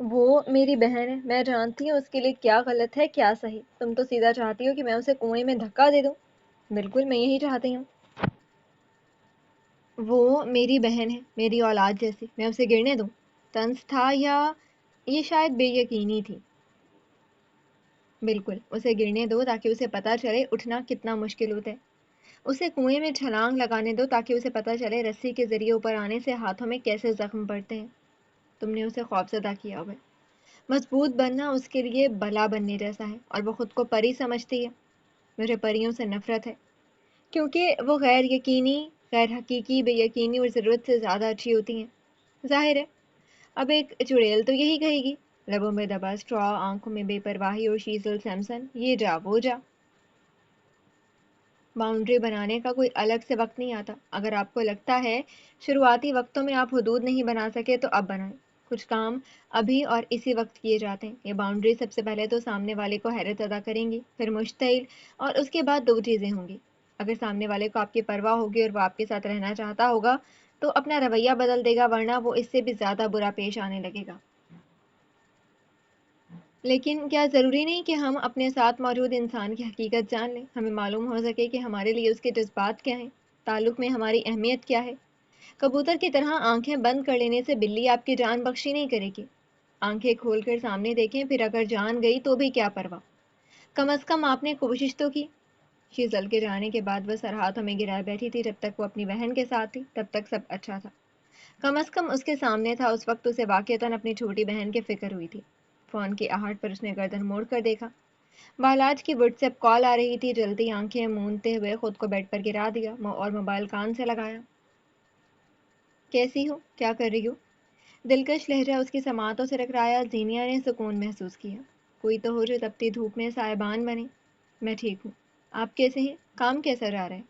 وہ میری بہن ہے، میں جانتی ہوں اس کے لیے کیا غلط ہے کیا صحیح۔ تم تو سیدھا چاہتی ہو کہ میں اسے کنویں میں دھکا دے دوں۔ بالکل میں یہی چاہتی ہوں۔ وہ میری بہن ہے، میری اولاد جیسی، میں اسے گرنے دوں؟ طنز تھا یا یہ شاید بے یقینی تھی؟ بالکل اسے گرنے دو تاکہ اسے پتہ چلے اٹھنا کتنا مشکل ہوتا ہے۔ اسے کنویں میں چھلانگ لگانے دو تاکہ اسے پتہ چلے رسی کے ذریعے اوپر آنے سے ہاتھوں میں کیسے زخم پڑتے ہیں۔ تم نے اسے خوفزدہ کیا ہوا ہے۔ مضبوط بننا اس کے لیے بلا بننے جیسا ہے، اور وہ خود کو پری سمجھتی ہے۔ مجھے پریوں سے نفرت ہے کیونکہ وہ غیر یقینی، غیر حقیقی، بے یقینی اور ضرورت سے زیادہ اچھی ہوتی ہیں۔ ظاہر ہے اب ایک چڑیل تو یہی کہے گی، لبوں میں دبا اسٹرا، آنکھوں میں بے پرواہی اور شیزل سیمسن، یہ جا وہ جا۔ باؤنڈری بنانے کا کوئی الگ سے وقت نہیں آتا۔ اگر آپ کو لگتا ہے شروعاتی وقتوں میں آپ حدود نہیں بنا سکے تو اب بنائیں۔ کچھ کام ابھی اور اسی وقت کیے جاتے ہیں۔ یہ باؤنڈری سب سے پہلے تو سامنے والے کو حیرت ادا کریں گی، پھر مشتعل، اور اس کے بعد دو چیزیں ہوں گی۔ اگر سامنے والے کو آپ کی پرواہ ہوگی اور وہ آپ کے ساتھ رہنا چاہتا ہوگا تو اپنا رویہ بدل دے گا، ورنہ وہ اس سے بھی زیادہ برا پیش آنے لگے گا۔ لیکن کیا ضروری نہیں کہ ہم اپنے ساتھ موجود انسان کی حقیقت جان لیں؟ ہمیں معلوم ہو سکے کہ ہمارے لیے اس کے جذبات کیا ہیں، تعلق میں ہماری اہمیت کیا ہے۔ کبوتر کی طرح آنکھیں بند کر لینے سے بلی آپ کی جان بخشی نہیں کرے گی۔ آنکھیں کھول کر سامنے دیکھیں، پھر اگر جان گئی تو بھی کیا پرواہ۔ کم از کم آپ نے کوشش تو کی۔ شیزل کے جانے کے بعد وہ سر ہاتھوں میں گرائے بیٹھی تھی۔ جب تک وہ اپنی بہن کے ساتھ تھی تب تک سب اچھا تھا، کم از کم اس کے سامنے تھا۔ اس وقت اسے واقعتاً اپنی چھوٹی بہن کی فکر ہوئی تھی۔ فون کی آہٹ پر اس نے گردن موڑ کر دیکھا۔ بالاج کی واٹس ایپ کال آ رہی تھی۔ جلدی آنکھیں مونتے ہوئے خود کو بیڈ پر گرا دیا اور موبائل کان سے لگایا۔ کیسی ہو؟ کیا کر رہی ہو؟ دلکش لہجہ اس کی سماعتوں سے ٹکرایا۔ زینیا نے سکون محسوس کیا۔ کوئی تو ہو جو تپتی دھوپ میں سائبان بنے۔ میں ٹھیک ہوں۔ آپ کیسے ہیں؟ کام کیسا جا رہا ہے؟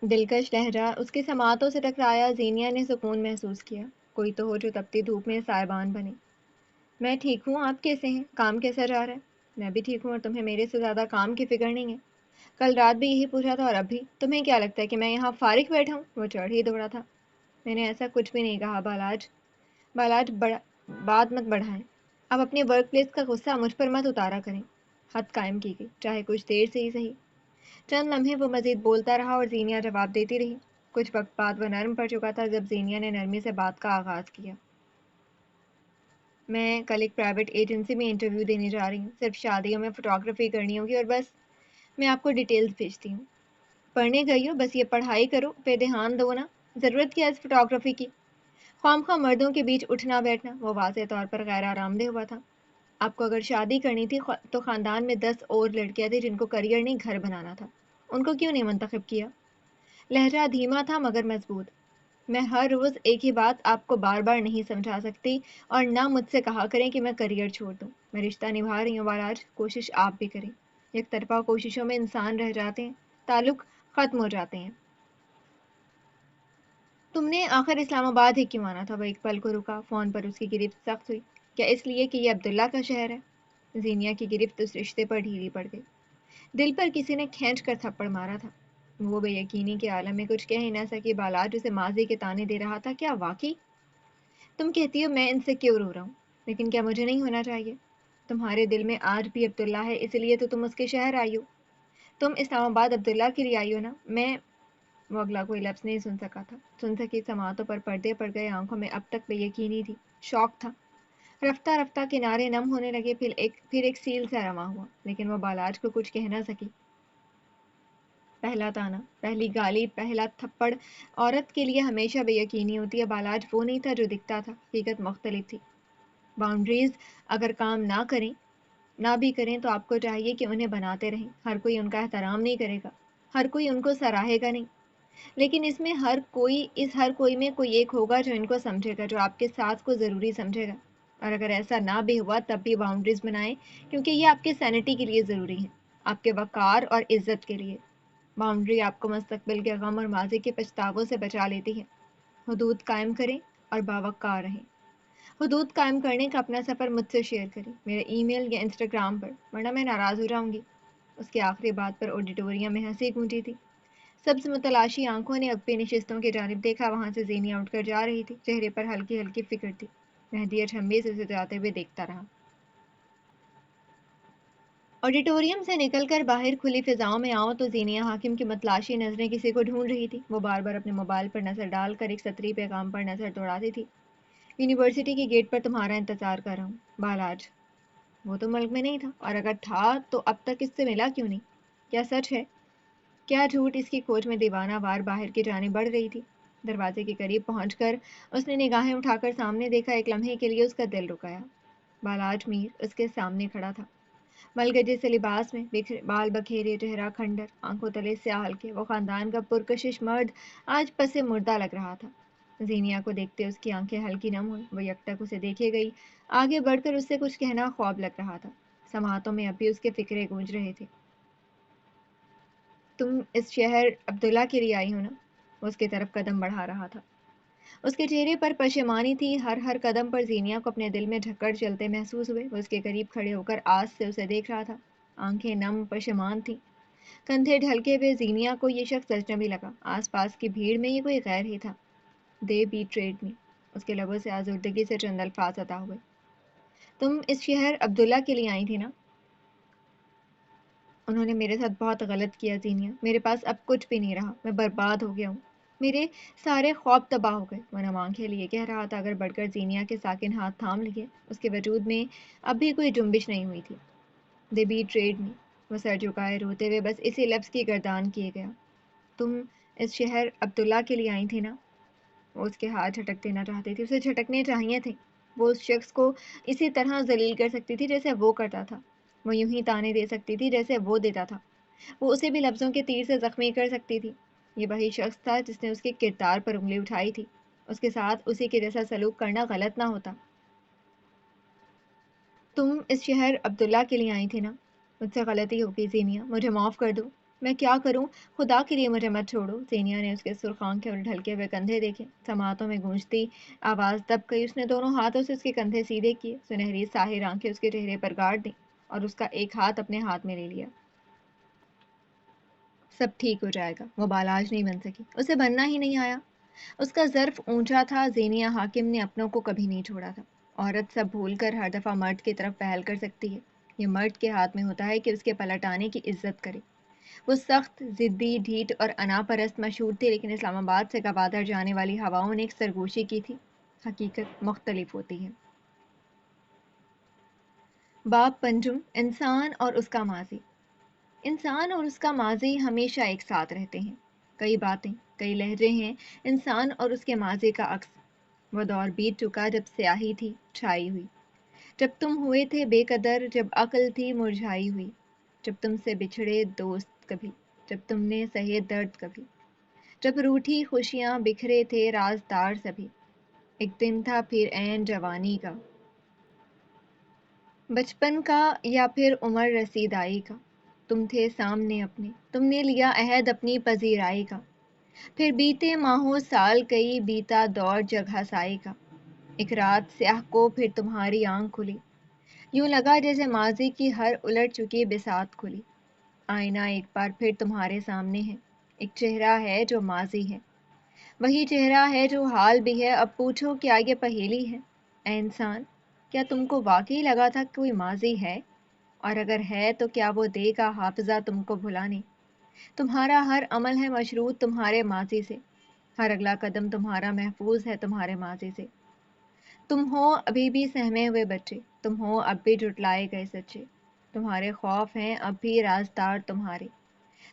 دلکش لہجہ اس کی سماعتوں سے ٹکرایا۔ زینیا نے سکون محسوس کیا۔ کوئی تو ہو جو تپتی دھوپ میں سائبان بنے۔ میں ٹھیک ہوں، آپ کیسے ہیں؟ کام کیسا جا رہا ہے؟ میں بھی ٹھیک ہوں، اور تمہیں میرے سے زیادہ کام کی فکر نہیں ہے؟ کل رات بھی یہی پوچھا تھا اور اب بھی۔ تمہیں کیا لگتا ہے کہ میں یہاں فارغ بیٹھا ہوں؟ وہ چڑھ ہی دوڑا تھا۔ میں نے ایسا کچھ بھی نہیں کہا بالاج۔ بالاج بات مت بڑھائیں۔ اب اپنی ورک پلیس کا غصہ مجھ پر مت اتارا کریں۔ حد قائم کی گئی، چاہے کچھ دیر سے ہی صحیح۔ چند لمحے وہ مزید بولتا رہا اور زینیا جواب دیتی رہی۔ کچھ وقت بعد وہ نرم پڑ چکا تھا جب زینیا نے نرمی سے بات کا آغاز کیا۔ میں کل ایک پرائیویٹ ایجنسی میں انٹرویو دینے جا رہی ہوں، صرف شادیوں میں فوٹوگرافی کرنی ہوگی، اور بس میں آپ کو ڈیٹیلز بھیجتی ہوں۔ پڑھنے گئی ہو؟ بس یہ پڑھائی کرو، پہ دھیان دو نا۔ ضرورت کیا اس فوٹوگرافی کی؟ خواہ مردوں کے بیچ اٹھنا بیٹھنا۔ وہ واضح طور پر غیر آرام دہ ہوا تھا۔ آپ کو اگر شادی کرنی تھی تو خاندان میں 10 اور لڑکیاں تھیں جن کو کریئر نہیں گھر بنانا تھا، ان کو کیوں نہیں منتخب کیا؟ لہجہ دھیما تھا مگر مضبوط۔ میں ہر روز ایک ہی بات آپ کو بار بار نہیں سمجھا سکتی، اور نہ مجھ سے کہا کریں کہ میں کریئر چھوڑ دوں۔ میں رشتہ نبھا رہی ہوں بالاج، کوشش آپ بھی کریں۔ یک طرفہ کوششوں میں انسان رہ جاتے ہیں، تعلق ختم ہو جاتے ہیں۔ تم نے آخر اسلام آباد ہی کیوں آنا تھا؟ وہ ایک پل کو رکا۔ فون پر اس کی گرفت سخت ہوئی۔ کیا اس لیے کہ یہ عبداللہ کا شہر ہے؟ زینیا کی گرفت اس رشتے پر ڈھیلی پڑ گئی۔ دل پر کسی نے کھینچ کر تھپڑ مارا تھا۔ وہ بے یقینی کے عالم میں کچھ کہہ ہی نہ سکی۔ بالاج اسے ماضی کے تانے دے رہا تھا۔ کیا واقعی؟ تم کہتی ہو میں ان سے کیوں رو رہا ہوں، لیکن کیا مجھے نہیں ہونا چاہیے؟ تمہارے دل میں آج بھی عبداللہ ہے، اسی لیے تو تم اس کے شہر آئی ہو۔ تم اسلام آباد عبداللہ کے لیے آئی ہو نا؟ میں وہ اگلا کوئی لفظ نہیں سن سکا تھا۔ سن سکی سماعتوں پر پردے پڑ گئے، آنکھوں میں اب تک بے یقینی تھی، شوق تھا۔ رفتہ رفتہ کنارے نم ہونے لگے، پھر ایک سیل سا رواں ہوا، لیکن وہ بالاج کو کچھ کہہ نہ سکی۔ پہلا تانا، پہلی گالی، پہلا تھپڑ عورت کے لیے ہمیشہ بے یقینی ہوتی ہے۔ بالاج وہ نہیں تھا جو دکھتا تھا، حقیقت مختلف تھی۔ باؤنڈریز اگر کام نہ بھی کریں تو آپ کو چاہیے کہ انہیں بناتے رہیں۔ ہر کوئی ان کا احترام نہیں کرے گا، ہر کوئی ان کو سراہے گا نہیں، لیکن اس ہر کوئی میں کوئی ایک ہوگا جو ان کو سمجھے گا، جو آپ کے ساتھ کو ضروری سمجھے گا۔ اور اگر ایسا نہ بھی ہوا تب بھی باؤنڈریز بنائیں، کیونکہ یہ آپ کے سینٹی کے لیے ضروری ہیں، آپ کے وقار اور عزت کے لیے۔ باؤنڈری آپ کو مستقبل کے غم اور ماضی کے پچھتاووں سے بچا لیتی ہے۔ حدود قائم کریں اور باوقار رہیں۔ حدود قائم کرنے کا اپنا سفر مجھ سے شیئر کریں، میرے ای میل یا انسٹاگرام پر، ورنہ میں ناراض ہو جاؤں گی۔ اس کی آخری بات پر آڈیٹوریم میں ہنسی گونجی تھی۔ سبز متلاشی آنکھوں نے اگپی نشستوں کی جانب دیکھا۔ وہاں سے زینیا اٹھ کر جا رہی تھی، چہرے پر ہلکی ہلکی فکر تھی۔ مہدی اچھمبی سے اسے جاتے ہوئے دیکھتا رہا۔ آڈیٹوریم سے نکل کر باہر کھلی فضاؤں میں آؤ تو زینیہ حاکم کی متلاشی نظریں کسی کو ڈھونڈ رہی تھی۔ وہ بار بار اپنے موبائل پر نظر ڈال کر ایک سطری پیغام پر نظر دوڑاتی تھی۔ یونیورسٹی کے گیٹ پر تمہارا انتظار کر رہا ہوں، بالاج۔ وہ تو ملک میں نہیں تھا، اور اگر تھا تو اب تک اس سے ملا کیوں نہیں؟ کیا سچ ہے؟ کیا جھوٹ؟ اس کی کھوج میں دیوانہ وار باہر کی جانب بڑھ رہی تھی۔ دروازے کے قریب پہنچ کر اس نے نگاہیں اٹھا کر سامنے دیکھا۔ ایک لمحے کے لیے اس کا دل رکایا۔ بالاج میر اس کے سامنے کھڑا تھا، ملگجے سے لباس میں، بال بکھیرے، چہرہ کھنڈر، آنکھوں تلے سیاہ ہلکے۔ وہ خاندان کا پرکشش مرد آج پس مردہ لگ رہا تھا۔ زینیہ کو دیکھتے اس کی آنکھیں ہلکی نم ہوئی۔ وہ یکٹک اسے دیکھے گئی، آگے بڑھ کر اس سے کچھ کہنا خواب لگ رہا تھا۔ سماعتوں میں اب بھی اس کے فکرے گونج رہے تھے۔ تم اس شہر عبداللہ کے لیے آئی ہو نا؟ وہ اس کی طرف قدم بڑھا رہا تھا۔ اس کے چہرے پر پشیمانی تھی۔ ہر قدم پر زینیہ کو اپنے دل میں جھکڑ چلتے محسوس ہوئے۔ وہ اس کے قریب کھڑے ہو کر آس سے اسے دیکھ رہا تھا، آنکھیں نم پشیمان تھیں، کندھے ڈھلکے ہوئے۔ زینیہ کو یہ شخص اجنبی لگا، آس پاس کی بھیڑ میں یہ کوئی غیر ہی تھا۔ دے بیٹریڈ می، اس کے لبوں سے آزردگی سے چند الفاظ ادا ہوئے۔ تم اس شہر عبداللہ کے لیے آئی تھی نا؟ انہوں نے میرے ساتھ بہت غلط کیا زینیہ، میرے پاس اب کچھ بھی نہیں رہا، میں برباد ہو گیا ہوں، میرے سارے خواب تباہ ہو گئے۔ وہ نم آنکھیں لیے کہہ رہا تھا، اگر بڑھ کر زینیہ کے ساکن ہاتھ تھام لیے۔ اس کے وجود میں اب بھی کوئی جنبش نہیں ہوئی تھی۔ دے بیٹریڈ می، وہ سر جھکائے روتے ہوئے بس اسی لفظ کی گردان کیے گیا۔ تم اس شہر عبداللہ کے لیے آئی تھی نا؟ وہ اس کے ہاتھ جھٹک دینا چاہتی تھی، اسے جھٹکنے چاہیے تھے۔ وہ اس شخص کو اسی طرح ذلیل کر سکتی تھی جیسے وہ کرتا تھا، وہ یوں ہی تانے دے سکتی تھی جیسے وہ دیتا تھا، وہ اسے بھی لفظوں کے تیر سے زخمی کر سکتی تھی۔ یہ وہی شخص تھا جس نے اس کے کردار پر انگلی اٹھائی تھی۔ اس کے ساتھ اسی کے جیسا سلوک کرنا غلط نہ ہوتا۔ تم اس شہر عبداللہ کے لیے آئی تھی نا؟ مجھ سے غلطی ہو گئی زینیہ، مجھے معاف کر دو۔ میں کیا کروں؟ خدا کے لیے مجھے مت چھوڑو۔ زینیہ نے اس کے سرخ آنکھیں اور ڈھلکے ہوئے کندھے دیکھے۔ سماعتوں میں گونجتی آواز دب گئی۔ اس نے دونوں ہاتھوں سے اس کے کندھے سیدھے کیے، سنہری ساحر آنکھیں اس کے چہرے پر گاڑ دیں اور اس کا ایک ہاتھ اپنے ہاتھ میں لے لیا۔ سب ٹھیک ہو جائے گا۔ وہ بالاج نہیں بن سکی، اسے بننا ہی نہیں آیا۔ اس کا ظرف اونچا تھا۔ زینیہ حاکم نے اپنوں کو کبھی نہیں چھوڑا تھا۔ عورت سب بھول کر ہر دفعہ مرد کی طرف پہل کر سکتی ہے۔ یہ مرد کے ہاتھ میں ہوتا ہے کہ اس کے پلٹ آنے کی عزت کرے۔ وہ سخت، ضدی، ڈھیٹ اور انا پرست مشہور تھی، لیکن اسلام آباد سے گوادر جانے والی ہواؤں نے ایک سرگوشی کی تھی۔ حقیقت مختلف ہوتی ہے۔ باب پنجم، انسان اور اس کا ماضی۔ انسان اور اس کا ماضی ہمیشہ ایک ساتھ رہتے ہیں۔ کئی باتیں، کئی لہجے ہیں انسان اور اس کے ماضی کا عکس۔ وہ دور بیت چکا جب سیاہی تھی چھائی ہوئی، جب تم ہوئے تھے بے قدر، جب عقل تھی مرجھائی ہوئی، جب تم سے بچھڑے دوست کبھی، جب تم نے سہے درد کبھی، جب روٹھی خوشیاں بکھرے تھے رازدار سبھی۔ ایک دن تھا پھر عین جوانی کا، بچپن کا یا پھر عمر رسیدائی کا۔ تم تھے سامنے اپنے، تم نے لیا عہد اپنی پذیرائی کا۔ پھر بیتے ماہوں سال کئی، بیتا دور جگ ہسائی کا۔ ایک رات سیاہ کو پھر تمہاری آنکھ کھلی، یوں لگا جیسے ماضی کی ہر الٹ چکی بساط کھلی۔ آئینہ ایک بار پھر تمہارے سامنے ہے، ایک چہرہ ہے جو ماضی ہے، وہی چہرہ ہے جو حال بھی ہے۔ اب پوچھو کیا یہ پہیلی ہے؟ اے انسان، کیا تم کو واقعی لگا تھا کوئی ماضی ہے؟ اور اگر ہے تو کیا وہ دے گا حافظہ تم کو بھلانے؟ تمہارا ہر عمل ہے مشروط تمہارے ماضی سے، ہر اگلا قدم تمہارا محفوظ ہے تمہارے ماضی سے۔ تم ہو ابھی بھی سہمے ہوئے بچے، تم ہو اب بھی جھٹلائے گئے سچے، تمہارے خوف ہیں اب بھی رازدار تمہارے،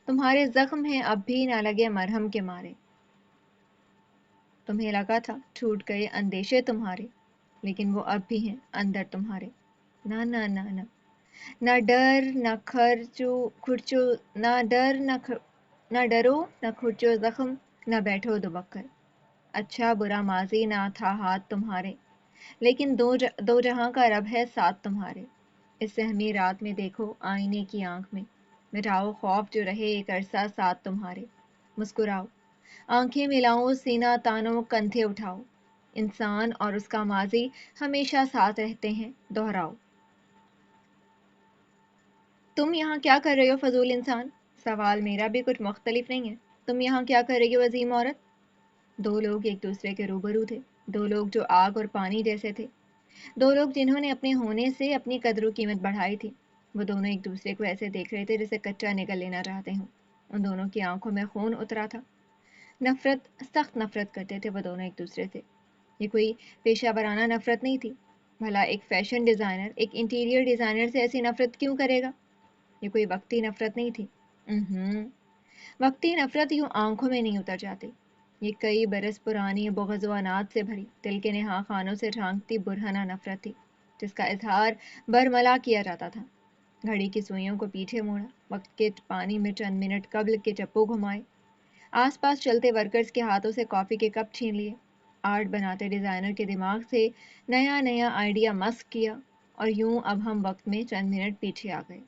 تمہارے زخم ہیں اب بھی نہ لگے مرہم کے مارے۔ تمہیں لگا تھا چھوٹ گئے اندیشے تمہارے، لیکن وہ اب بھی ہیں اندر تمہارے۔ نہ نہ نہ نہ، نہ ڈر نہ کھرچو، نہ ڈر نہ ڈرو نہ کھرچو زخم، نہ بیٹھو دبک کر۔ اچھا برا ماضی نہ تھا ہاتھ تمہارے، لیکن دو جہاں کا رب ہے ساتھ تمہارے۔ اس سہمی رات میں دیکھو آئینے کی آنکھ میں، مٹاؤ خوف جو رہے ایک عرصہ ساتھ تمہارے۔ مسکراؤ، آنکھیں ملاؤ، سینہ تانو، کندھے اٹھاؤ۔ انسان اور اس کا ماضی ہمیشہ ساتھ رہتے ہیں، دہراؤ۔ تم یہاں کیا کر رہے ہو فضول انسان؟ سوال میرا بھی کچھ مختلف نہیں ہے۔ تم یہاں کیا کر رہی ہو عظیم عورت؟ دو لوگ ایک دوسرے کے روبرو تھے، دو لوگ جو آگ اور پانی جیسے تھے۔ دو لوگ جنہوں نے اپنے ہونے سے اپنی قدر و قیمت بڑھائی تھی، وہ دونوں ایک دوسرے کو ایسے دیکھ رہے تھے جیسے کچا نگل لینا چاہتے ہوں۔ ان دونوں کی آنکھوں میں خون اترا تھا، نفرت، سخت نفرت کرتے تھے وہ دونوں ایک دوسرے سے۔ یہ کوئی پیشہ ورانہ نفرت نہیں تھی، بھلا ایک فیشن ڈیزائنر ایک انٹیریئر ڈیزائنر سے ایسی نفرت کیوں کرے گا؟ یہ کوئی وقتی نفرت نہیں تھی۔ وقتی نفرت یوں آنکھوں میں نہیں اتر جاتی، یہ کئی برس پرانی بغض و عناد سے بھری دل کے نہا خانوں سے جھانکتی برہنہ نفرت تھی، جس کا اظہار برملا کیا جاتا تھا۔ گھڑی کی سوئیوں کو پیچھے موڑا، وقت کے پانی میں چند منٹ قبل کے چپو گھمائے، آس پاس چلتے ورکرز کے ہاتھوں سے کافی کے کپ چھین لیے، آرٹ بناتے ڈیزائنر کے دماغ سے نیا نیا آئیڈیا مسک کیا، اور یوں اب ہم وقت میں چند منٹ پیچھے آ گئے۔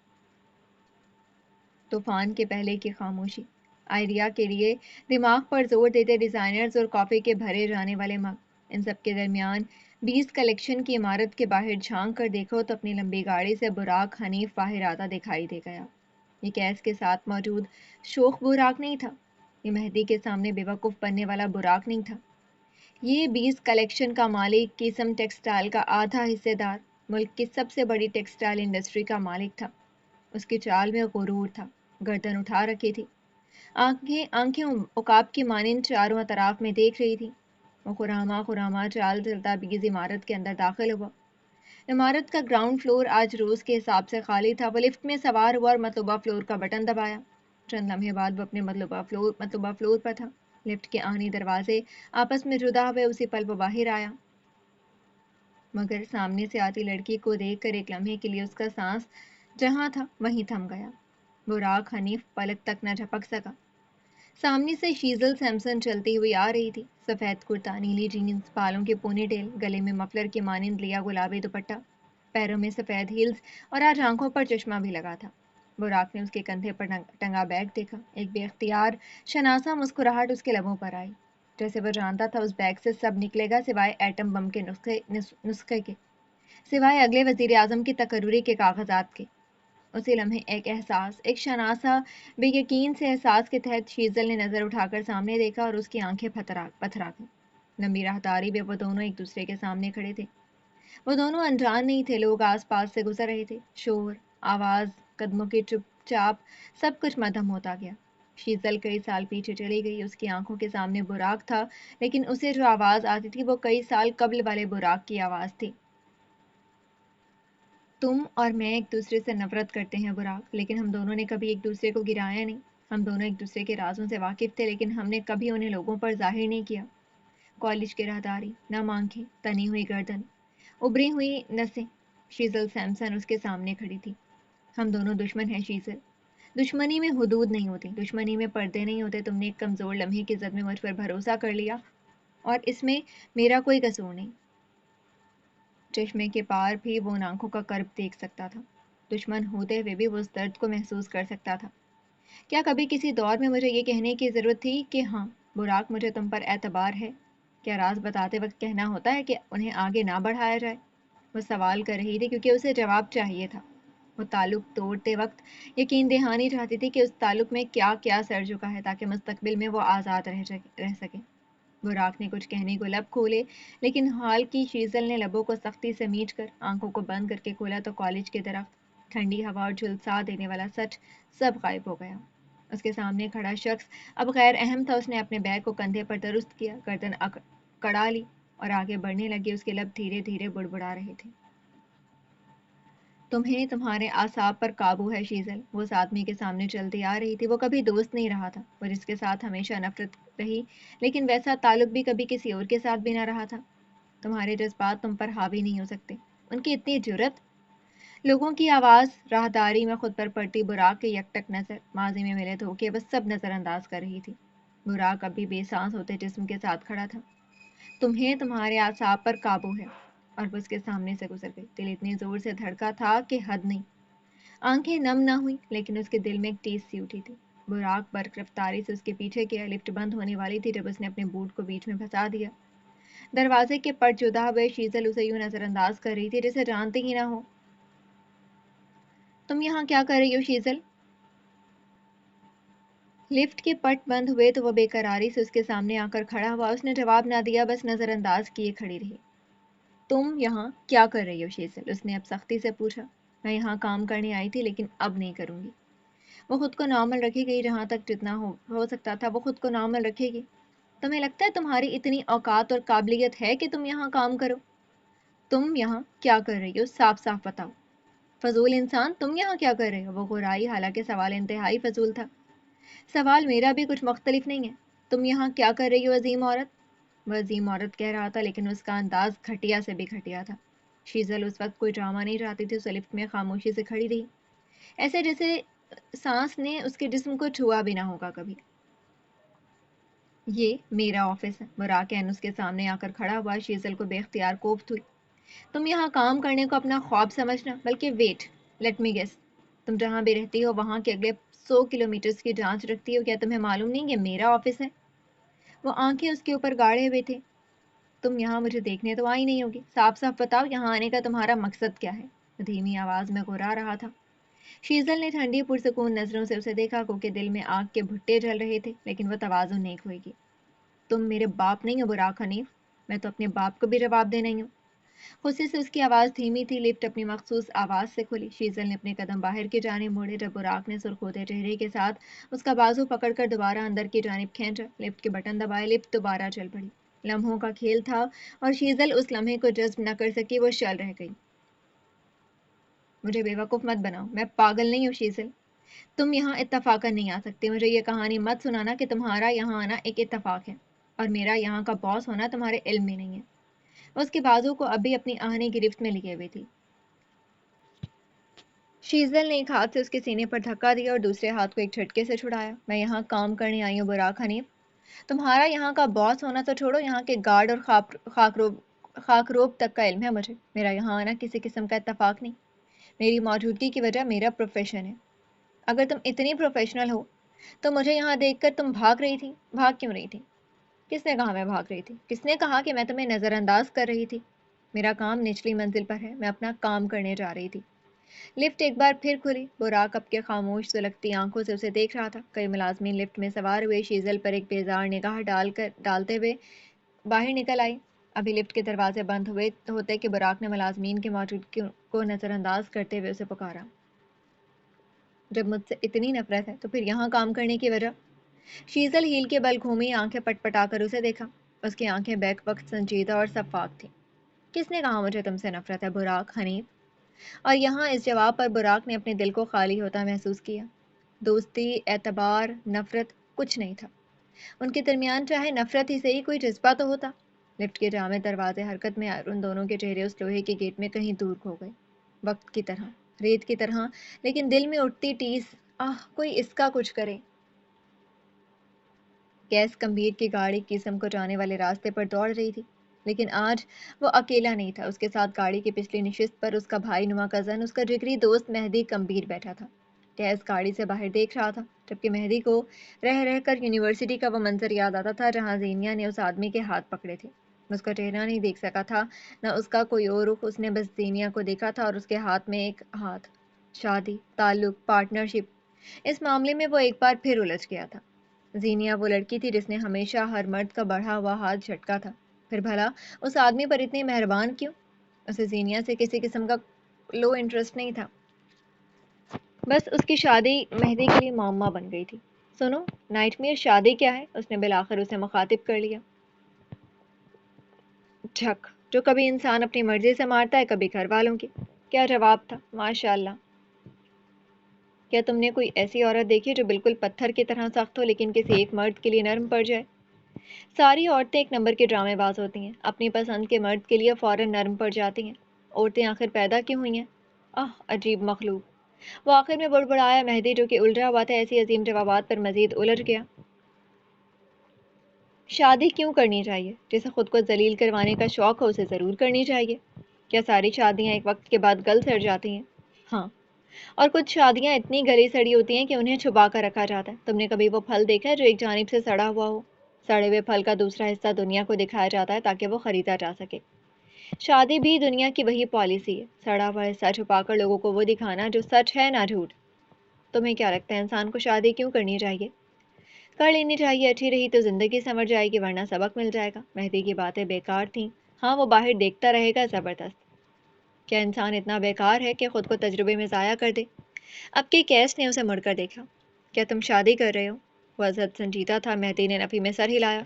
طوفان کے پہلے کی خاموشی، آئیڈیا کے لیے دماغ پر زور دیتے ڈیزائنرز اور کافی کے بھرے جانے والے مگ، ان سب کے درمیان 20 کلیکشن کی عمارت کے باہر جھانک کر دیکھو تو اپنی لمبی گاڑی سے براق حنیف باہر آتا دکھائی دے گیا۔ یہ کیس کے ساتھ موجود شوخ براق نہیں تھا، یہ مہدی کے سامنے بیوقوف بننے والا براق نہیں تھا، یہ 20 کلیکشن کا مالک، قسم ٹیکسٹائل کا آدھا حصے دار، ملک کی سب سے بڑی ٹیکسٹائل انڈسٹری کا مالک تھا۔ اس کی چال میں غرور تھا، گردن اٹھا رکھی تھی، آنکھیں عقاب کی مانند چاروں اطراف میں دیکھ رہی تھی۔ وہ خراما خراما چال چلتا بیز عمارت کے اندر داخل ہوا۔ عمارت کا گراؤنڈ فلور آج روز کے حساب سے خالی تھا۔ وہ لفٹ میں سوار ہوا اور مطلوبہ فلور کا بٹن دبایا۔ چند لمحے بعد وہ اپنے مطلوبہ فلور پر تھا۔ لفٹ کے آہنی دروازے آپس میں جدا ہوئے، اسی پل وہ باہر آیا، مگر سامنے سے آتی لڑکی کو دیکھ کر ایک لمحے کے لیے اس کا سانس جہاں تھا وہیں تھم گیا۔ براق حنیف پلک تک نہ جھپک سکا۔ سامنے سے شیزل سیمسن چلتی ہوئی آ رہی تھی، سفید کرتا، نیلی جینز، بالوں کے پونی ٹیل، گلے میں مفلر کی مانند لیا گلابی دوپٹہ، پیروں میں سفید ہیلز، اور آج آنکھوں پر چشمہ بھی لگا تھا۔ براق نے اس کے کندھے پر ٹنگا بیگ دیکھا، ایک بے اختیار شناسا مسکراہٹ اس کے لبوں پر آئی، جیسے وہ جانتا تھا اس بیگ سے سب نکلے گا سوائے ایٹم بم کے نسخے کے، سوائے اگلے وزیر اعظم کی تقرری کے کاغذات کے۔ اسی لمحے ایک احساس، ایک شناسا بے یقین سے احساس کے تحت شیزل نے نظر اٹھا کر سامنے دیکھا اور اس کی آنکھیں پتھرا گئیں۔ لمبی راہداری میں وہ دونوں ایک دوسرے کے سامنے کھڑے تھے۔ وہ دونوں انجان نہیں تھے، لوگ آس پاس سے گزر رہے تھے، شور، آواز، قدموں کی چپ چاپ، سب کچھ مدھم ہوتا گیا۔ شیزل کئی سال پیچھے چلی گئی، اس کی آنکھوں کے سامنے براق تھا، لیکن اسے جو آواز آتی تھی وہ کئی سال قبل والے براق کی آواز تھی۔ تم اور میں ایک دوسرے سے نفرت کرتے ہیں براق، لیکن ہم دونوں نے کبھی ایک دوسرے کو گرایا نہیں۔ ہم دونوں ایک دوسرے کے رازوں سے واقف تھے، لیکن ہم نے کبھی انہیں لوگوں پر ظاہر نہیں کیا۔ کالج کی راہداری، نم آنکھیں، تنی ہوئی گردن، ابری ہوئی نسیں، شیزل سیمسن اس کے سامنے کھڑی تھی۔ ہم دونوں دشمن ہیں شیزل۔ دشمنی میں حدود نہیں ہوتی، دشمنی میں پردے نہیں ہوتے۔ تم نے ایک کمزور لمحے کی زد میں مجھ پر بھروسہ کر لیا، اور اس میں میرا کوئی قصور نہیں۔ چشمے کے پار بھی وہ ان آنکھوں کا کرب دیکھ سکتا تھا، دشمن ہوتے ہوئے بھی وہ اس درد کو محسوس کر سکتا تھا۔ کیا کبھی کسی دور میں مجھے یہ کہنے کی ضرورت تھی کہ ہاں براق، مجھے تم پر اعتبار ہے؟ کیا راز بتاتے وقت کہنا ہوتا ہے کہ انہیں آگے نہ بڑھایا جائے؟ وہ سوال کر رہی تھی کیونکہ اسے جواب چاہیے تھا۔ وہ تعلق توڑتے وقت یقین دہانی چاہتی تھی کہ اس تعلق میں کیا کیا سر جھکا ہے، تاکہ مستقبل میں وہ آزاد رہ سکے۔ براق نے کچھ کہنے کو لب کھولے، لیکن حال کی شیزل نے لبوں کو سختی سے میچ کر آنکھوں کو بند کر کے کھولا تو کالج کے درخت، ٹھنڈی ہوا اور جھلسا دینے والا سچ سب غائب ہو گیا۔ اس کے سامنے کھڑا شخص اب غیر اہم تھا۔ اس نے اپنے بیگ کو کندھے پر درست کیا، گردن کڑا لی اور آگے بڑھنے لگی۔ اس کے لب دھیرے دھیرے بڑبڑا رہے تھے۔ تمہیں تمہارے اعصاب پر قابو ہے شیزل۔ وہ اس آدمی کے سامنے چلتی آ رہی تھی۔ وہ کبھی دوست نہیں رہا تھا، وہ جس کے ساتھ ہمیشہ نفرت رہی، لیکن ویسا تعلق بھی کبھی کسی اور کے ساتھ بھی نہ رہا تھا۔ تمہارے جذبات تم پر حاوی نہیں ہو سکتے۔ ان کی اتنی جرأت! لوگوں کی آواز راہداری میں خود پر پڑتی براق کی یکٹک نظر، ماضی میں ملے دھوکے، بس سب نظر انداز کر رہی تھی۔ براق اب بھی بے سانس ہوتے جسم کے ساتھ کھڑا تھا۔ تمہیں تمہارے اعصاب پر قابو ہے، اور وہ اس کے سامنے سے گزر گئی۔ دل اتنی زور سے دھڑکا تھا کہ حد نہیں۔ آنکھیں نم نہ ہوئی، لیکن اس کے دل میں ایک ٹیس سی اٹھی تھی۔ براق برق رفتاری سے اس کے پیچھے گیا۔ لفٹ بند ہونے والی تھی جب اس نے اپنے بوٹ کو بیچ میں پھنسا دیا۔ دروازے کے پٹ جدا ہوئے شیزل اسے یوں نظر انداز کر رہی تھی جسے جانتی ہی نہ ہو۔ تم یہاں کیا کر رہی ہو شیزل؟ لفٹ کے پٹ بند ہوئے تو وہ بے قراری سے اس کے سامنے آ کر کھڑا ہوا۔ اس نے جواب نہ دیا، بس نظر انداز کیے کھڑی رہی۔ تم یہاں کیا کر رہی ہو شیزل؟ اس نے اب سختی سے پوچھا۔ میں یہاں کام کرنے آئی تھی لیکن اب نہیں کروں گی۔ وہ خود کو نارمل رکھے گی، جہاں تک جتنا ہو سکتا تھا وہ خود کو نارمل رکھے گی۔ تمہیں لگتا ہے تمہاری اتنی اوقات اور قابلیت ہے کہ تم یہاں کام کرو؟ تم یہاں کیا کر رہی ہو؟ صاف صاف بتاؤ۔ فضول انسان، تم یہاں کیا کر رہے ہو؟ وہ غرائی، حالانکہ سوال انتہائی فضول تھا۔ سوال میرا بھی کچھ مختلف نہیں ہے۔ تم یہاں کیا کر رہی ہو عظیم عورت؟ وہ عظیم عورت کہہ رہا تھا لیکن اس کا انداز گھٹیا سے بھی گھٹیا تھا۔ شیزل اس وقت کوئی ڈرامہ نہیں چاہتی تھی، اسے لفٹ میں خاموشی سے کھڑی رہی، ایسے جیسے سانس نے اس کے جسم کو چھوا بھی نہ ہوگا کبھی۔ یہ میرا آفس ہے، براکین اس کے سامنے آ کر کھڑا ہوا۔ شیزل کو بے اختیار کوفت ہوئی۔ تم یہاں کام کرنے کو اپنا خواب سمجھنا، بلکہ ویٹ، لیٹ می گیس، تم جہاں بھی رہتی ہو وہاں کے اگلے 100 کلومیٹرز کی جانچ رکھتی ہو۔ کیا تمہیں معلوم نہیں کہ میرا آفس ہے؟ وہ آنکھیں اس کے اوپر گاڑے ہوئے تھے۔ تم یہاں مجھے دیکھنے تو آئی نہیں ہوگی، صاف صاف بتاؤ یہاں آنے کا تمہارا مقصد کیا ہے؟ دھیمی آواز میں گھرا رہا تھا۔ شیزل نے ٹھنڈی پرسکون نظروں سے اسے دیکھا، کیونکہ دل میں آگ کے بھٹے جل رہے تھے، لیکن وہ توازن نہیں کھوئے گی۔ تم میرے باپ نہیں ہو براک حنیف، میں تو اپنے باپ کو بھی جواب دے نہیں ہوں۔ غصے سے اس کی آواز دھیمی تھی۔ لفٹ اپنی مخصوص آواز سے کھلی۔ شیزل نے اپنے قدم باہر کی جانب موڑے جب براک نے سرخوتے چہرے کے ساتھ اس کا بازو پکڑ کر دوبارہ اندر کی جانب کھینچا۔ لفٹ کے بٹن دبائے، لفٹ دوبارہ چل پڑی۔ لمحوں کا کھیل تھا اور شیزل اس لمحے کو جذب نہ کر سکی، وہ شل رہ گئی۔ مجھے بیوقوف مت بناؤ، میں پاگل نہیں ہوں شیزل۔ تم یہاں اتفاقاً نہیں آ سکتی۔ مجھے یہ کہانی مت سنانا کہ تمہارا یہاں آنا ایک اتفاق ہے اور میرا یہاں کا باس ہونا تمہارے علم میں نہیں ہے۔ اس کے بازو کو اب بھی اپنی آہنی گرفت میں لیے ہوئی تھی۔ شیزل نے ایک ہاتھ سے اس کے سینے پر دھکا دیا اور دوسرے ہاتھ کو ایک جھٹکے سے چھڑایا۔ میں یہاں کام کرنے آئی ہوں براک حنیف۔ تمہارا یہاں کا باس ہونا تو چھوڑو، یہاں کے گارڈ اور خاکروب تک کا علم ہے مجھے۔ میرا یہاں آنا کسی قسم کا اتفاق نہیں، میری موجودگی کی وجہ میرا پروفیشن ہے۔ اگر تم اتنی پروفیشنل ہو تو مجھے یہاں دیکھ کر تم بھاگ رہی تھی۔ بھاگ کیوں رہی تھی؟ کس نے کہا میں بھاگ رہی تھی؟ کس نے کہا کہ میں تمہیں نظر انداز کر رہی تھی؟ میرا کام نچلی منزل پر ہے، میں اپنا کام کرنے جا رہی تھی۔ لفٹ ایک بار پھر کھلی۔ براک اب کے خاموش سلگتی آنکھوں سے اسے دیکھ رہا تھا۔ کئی ملازمین لفٹ میں سوار ہوئے، شیزل پر ایک بیزار نگاہ ڈالتے ہوئے باہر نکل آئی۔ ابھی لفٹ کے دروازے بند ہوتے کہ براک نے ملازمین کے موجودگی کو نظر انداز کرتے ہوئے اسے پکارا۔ جب مجھ سے اتنی نفرت ہے تو پھر یہاں کام کرنے کی وجہ؟ شیزل ہیل کے بل گھومی، آنکھیں پٹ پٹا کر اسے دیکھا۔ اس کی آنکھیں بیک وقت سنجیدہ اور شفاف تھیں۔ کس نے کہا مجھے تم سے نفرت ہے براک حنیف؟ اور یہاں اس جواب پر براک نے اپنے دل کو خالی ہوتا محسوس کیا۔ دوستی، اعتبار، نفرت، کچھ نہیں تھا ان کے درمیان۔ چاہے نفرت ہی صحیح، کوئی جذبہ تو ہوتا۔ لفٹ کے جامع دروازے حرکت میں آئے اور ان دونوں کے چہرے اس لوہے کے گیٹ میں کہیں دور کھو گئے، وقت کی طرح، ریت کی طرح، لیکن دل میں اٹھتی ٹیس، کوئی اس کا کچھ کرے۔ گیس کمبیر کی گاڑی قسم کو جانے والے راستے پر دوڑ رہی تھی، لیکن آج وہ اکیلا نہیں تھا۔ اس کے ساتھ گاڑی کی پچھلی نشست پر اس کا بھائی نما کزن، اس کا جگری دوست مہدی کمبیر بیٹھا تھا۔ گیس گاڑی سے باہر دیکھ رہا تھا، جبکہ مہدی کو رہ رہ کر یونیورسٹی کا وہ منظر یاد آتا تھا جہاں زینیا نے اس آدمی کے ہاتھ پکڑے تھے۔ اس کا چہرہ نہیں دیکھ سکا تھا، نہ اس کا کوئی اور رخ، اس نے بس زینیا کو دیکھا تھا اور اس کے ہاتھ میں ایک ہاتھ۔ شادی، تعلق، پارٹنرشپ، اس معاملے میں وہ ایک بار پھر الجھ گیا تھا۔ زینیا وہ لڑکی تھی جس نے ہمیشہ ہر مرد کا بڑھا ہوا ہاتھ جھٹکا تھا، پھر بھلا اس آدمی پر اتنی مہربان کیوں؟ اسے زینیا سے کسی قسم کا لو انٹرسٹ نہیں تھا، بس اس کی شادی مہدی کے لیے معمہ بن گئی تھی۔ سنو نائٹ میئر، شادی کیا ہے؟ اس نے بالآخر اسے مخاطب کر لیا۔ جھک، جو کبھی انسان اپنی مرضی سے مارتا ہے، کبھی گھر والوں کی۔ کیا جواب تھا! ماشاء اللہ! کیا تم نے کوئی ایسی عورت دیکھی جو بالکل پتھر کی طرح سخت ہو لیکن کسی ایک مرد کے لیے نرم پڑ جائے؟ ساری عورتیں ایک نمبر کی ڈرامے باز ہوتی ہیں، اپنی پسند کے مرد کے لیے فوراً نرم پڑ جاتی ہیں۔ عورتیں آخر پیدا کیوں ہوئی ہیں؟ عجیب مخلوق! وہ آخر میں بڑبڑایا۔ مہدی جو کہ الجھا ہوا تھا ایسی عظیم جوابات پر مزید الجھ گیا۔ شادی کیوں کرنی چاہیے؟ جسے خود کو ذلیل کروانے کا شوق ہو اسے ضرور کرنی چاہیے۔ کیا ساری شادیاں ایک وقت کے بعد گل سڑ جاتی ہیں؟ ہاں، اور کچھ شادیاں اتنی گلی سڑی ہوتی ہیں کہ انہیں چھپا کر رکھا جاتا ہے۔ تم نے کبھی وہ پھل دیکھا ہے جو ایک جانب سے سڑا ہوا ہو؟ سڑے ہوئے پھل کا دوسرا حصہ دنیا کو دکھایا جاتا ہے تاکہ وہ خریدا جا سکے۔ شادی بھی دنیا کی وہی پالیسی ہے، سڑا ہوا حصہ چھپا کر لوگوں کو وہ دکھانا جو سچ ہے نہ جھوٹ۔ تمہیں کیا لگتا ہے انسان کو شادی کیوں کرنی چاہیے؟ کر لینی چاہیے، اچھی رہی تو زندگی سنور جائے گی ورنہ سبق مل جائے گا۔ مہدی کی باتیں بیکار تھیں، ہاں وہ باہر دیکھتا رہے گا زبردست. کیا انسان اتنا بیکار ہے کہ خود کو تجربے میں ضائع کر دے؟ اب کی کیس نے اسے مڑ کر دیکھا. کیا تم شادی کر رہے ہو؟ وہ عزت سنجیدہ تھا. مہدی نے نفی میں سر ہلایا.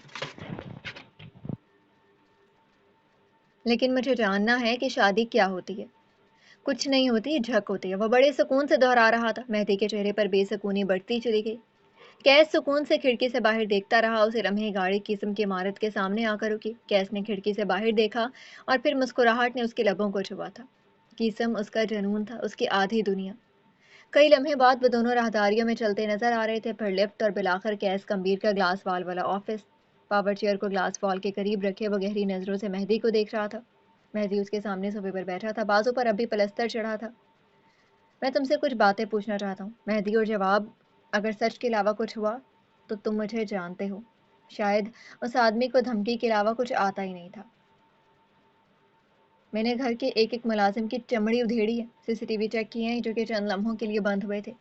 لیکن مجھے جاننا ہے کہ شادی کیا ہوتی ہے. کچھ نہیں ہوتی، جھک ہوتی ہے. وہ بڑے سکون سے دہرا رہا تھا. مہدی کے چہرے پر بے سکونی بڑھتی چلی گئی. کیس سکون سے کھڑکی سے باہر دیکھتا رہا. اسے لمحے گاڑی قسم کی عمارت کے سامنے آ کر رکی. کیس نے کھڑکی سے باہر دیکھا اور پھر مسکراہٹ نے اس کے لبوں کو چھپا تھا. قسم اس کا جنون تھا، اس کی آدھی دنیا. کئی لمحے بعد وہ دونوں راہداریوں میں چلتے نظر آ رہے تھے. پھر لفٹ اور بالآخر کیس کمبیر کا گلاس وال والا آفس. پاور چیئر کو گلاس وال کے قریب رکھے وہ گہری نظروں سے مہدی کو دیکھ رہا تھا. مہدی اس کے سامنے صوفے پر بیٹھا تھا. بازو پر ابھی پلستر چڑھا تھا. میں تم سے کچھ باتیں پوچھنا چاہتا ہوں. مہدی اور جواب: اگر سچ کے علاوہ کچھ ہوا تو تم مجھے جانتے ہو. شاید اس آدمی کو دھمکی کے علاوہ کچھ آتا ہی نہیں تھا. میں نے گھر کے ایک ایک ملازم کی چمڑی ادھیڑی ہے. سی سی ٹی وی چیک کیے ہیں جو کہ چند لمحوں کے لیے بند ہوئے تھے.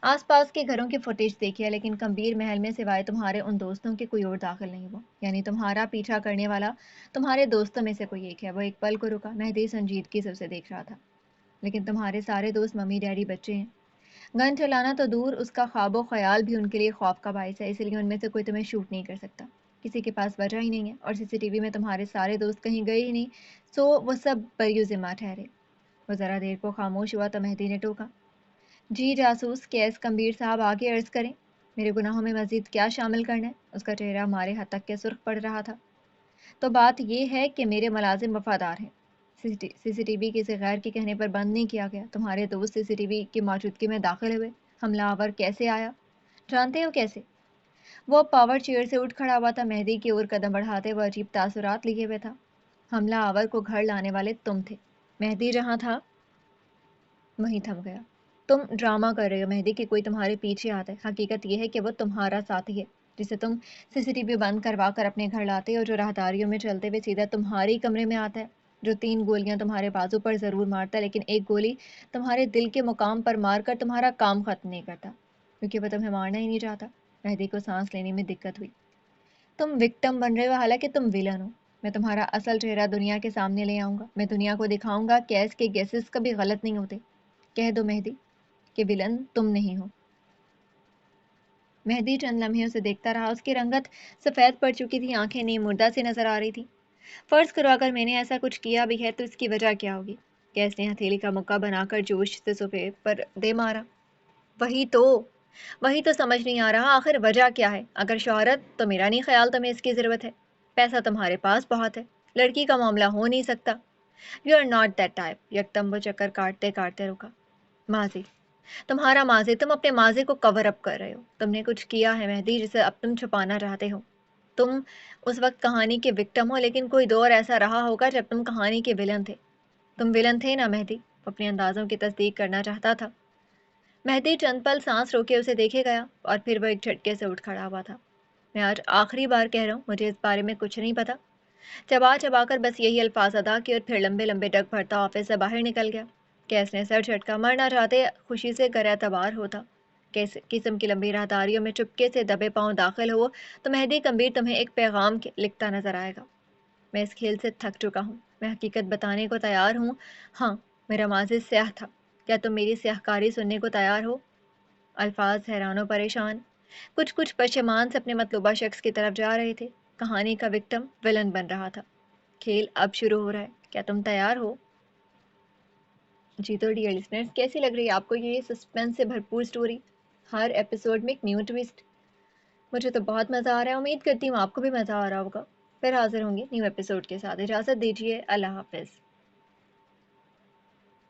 آس پاس کے گھروں کی فوٹیج دیکھی ہے، لیکن کمبیر محل میں سوائے تمہارے ان دوستوں کے کوئی اور داخل نہیں ہوا. یعنی تمہارا پیچھا کرنے والا تمہارے دوستوں میں سے کوئی ایک ہے. وہ ایک پل کو رکا. مہدی سنجیدگی سے اسے دیکھ رہا تھا. لیکن تمہارے سارے دوست ممی ڈیڈی بچے ہیں. گن چلانا تو دور، اس کا خواب و خیال بھی ان کے لیے خوف کا باعث ہے. اسی لیے ان میں سے کوئی تمہیں شوٹ نہیں کر سکتا. کسی کے پاس وجہ ہی نہیں ہے. اور سی سی ٹی وی میں تمہارے سارے دوست کہیں گئے ہی نہیں، سو وہ سب بری ذمہ ٹھہرے. وہ ذرا دیر کو خاموش ہوا تو مہدی نے ٹوکا: جی جاسوس کیس کمبیر صاحب، آگے عرض کریں. میرے گناہوں میں مزید کیا شامل کرنا ہے؟ اس کا چہرہ مارے حد تک کے سرخ پڑ رہا تھا. تو بات یہ ہے کہ میرے ملازم وفادار ہیں. سی سی ٹی وی کسی غیر کے کہنے پر بند نہیں کیا گیا. تمہارے دوست سی سی ٹی وی کی موجودگی میں داخل ہوئے. حملہ آور کیسے آیا؟ جانتے ہو کیسے؟ وہ پاور چیئر سے اٹھ کھڑا ہوا تھا. مہدی کی اور قدم بڑھاتے وہ عجیب تاثرات لیے ہوئے تھا. حملہ آور کو گھر لانے والے تم تھے. مہدی جہاں تھا وہیں تھم گیا. تم ڈرامہ کر رہے ہو مہدی کہ کوئی تمہارے پیچھے آتا ہے. حقیقت یہ ہے کہ وہ تمہارا ساتھی ہے جسے تم سی سی ٹی وی بند کروا کر اپنے گھر لاتے ہو، جو راہداریوں میں چلتے ہوئے سیدھا تمہارے کمرے میں آتا ہے، جو 3 گولیاں تمہارے بازو پر ضرور مارتا ہے، لیکن ایک گولی تمہارے دل کے مقام پر مار کر تمہارا کام ختم نہیں کرتا، کیونکہ وہ تمہیں مارنا ہی نہیں چاہتا. مہدی کو سانس لینے میں دقت ہوئی. تم وکٹم بن رہے ہو حالانکہ تم ویلن ہو. میں تمہارا اصل چہرہ دنیا کے سامنے لے آؤں گا. میں دنیا کو دکھاؤں گا کیس کے گیسز کبھی غلط نہیں ہوتے. کہہ دو مہدی کہ ویلن تم نہیں ہو. مہدی چند لمحے اسے دیکھتا رہا. اس کی رنگت سفید پڑ چکی تھی، آنکھیں نیم مردہ سے نظر آ رہی تھی. فرض کرو اگر میں نے ایسا کچھ کیا بھی ہے تو اس کی وجہ کیا ہوگی؟ کیس نے ہتھیلی کا مکہ بنا کر جوش سے صفحے پر دے مارا. وہی تو سمجھ نہیں آ رہا، آخر وجہ کیا ہے؟ اگر شہرت تو میرا نہیں خیال تمہیں اس کی ضرورت ہے. پیسہ تمہارے پاس بہت ہے. لڑکی کا معاملہ ہو نہیں سکتا. You are not that type. یکدم وہ چکر کاٹتے کاٹتے رکا. ماضی، تمہارا ماضی، تم اپنے ماضی کو کور اپ کر رہے ہو. تم نے کچھ کیا ہے مہدی جسے اب تم چھپانا چاہتے ہو. تم اس وقت کہانی کے وکٹم ہو، لیکن کوئی دور ایسا رہا ہوگا جب تم کہانی کے ولن تھے. تم ولن تھے نا مہدی؟ اپنے اندازوں کی تصدیق کرنا چاہتا تھا. مہدی چند پل سانس روکے اسے دیکھے گیا اور پھر وہ ایک جھٹکے سے اٹھ کھڑا ہوا تھا. میں آج آخری بار کہہ رہا ہوں، مجھے اس بارے میں کچھ نہیں پتا. چبا چبا کر بس یہی الفاظ ادا کیے اور پھر لمبے لمبے ڈگ بھرتا آفس سے باہر نکل گیا. کیس نے سر جھٹکا. مرنا چاہتے خوشی سے گر اعتبار ہوتا. قسم کی لمبی راہداریوں میں چپکے سے دبے پاؤں داخل ہو تو مہدی کمبیر تمہیں ایک پیغام لکھتا نظر آئے گا. میں اس کھیل سے تھک چکا ہوں. میں حقیقت بتانے کو تیار ہوں. ہاں، میرا ماضی سیاہ تھا. کیا تم میری سیاہ کاری سننے کو تیار ہو؟ الفاظ حیران و پریشان، کچھ پشیمان سے اپنے مطلوبہ شخص کی طرف جا رہے تھے. کہانی کا وکٹم ولن بن رہا تھا. کھیل اب شروع ہو رہا ہے. کیا تم تیار ہو؟ جی تو ڈیئر لسنرز، کیسی لگ رہی ہے آپ کو یہ سسپینس سے بھرپور سٹوری؟ ہر ایپیسوڈ میں ایک نیو ٹویسٹ. مجھے تو بہت مزہ آ رہا ہے. امید کرتی ہوں آپ کو بھی مزہ آ رہا ہوگا. پھر حاضر ہوں گی نیو ایپیسوڈ کے ساتھ. اجازت دیجیے. اللہ حافظ.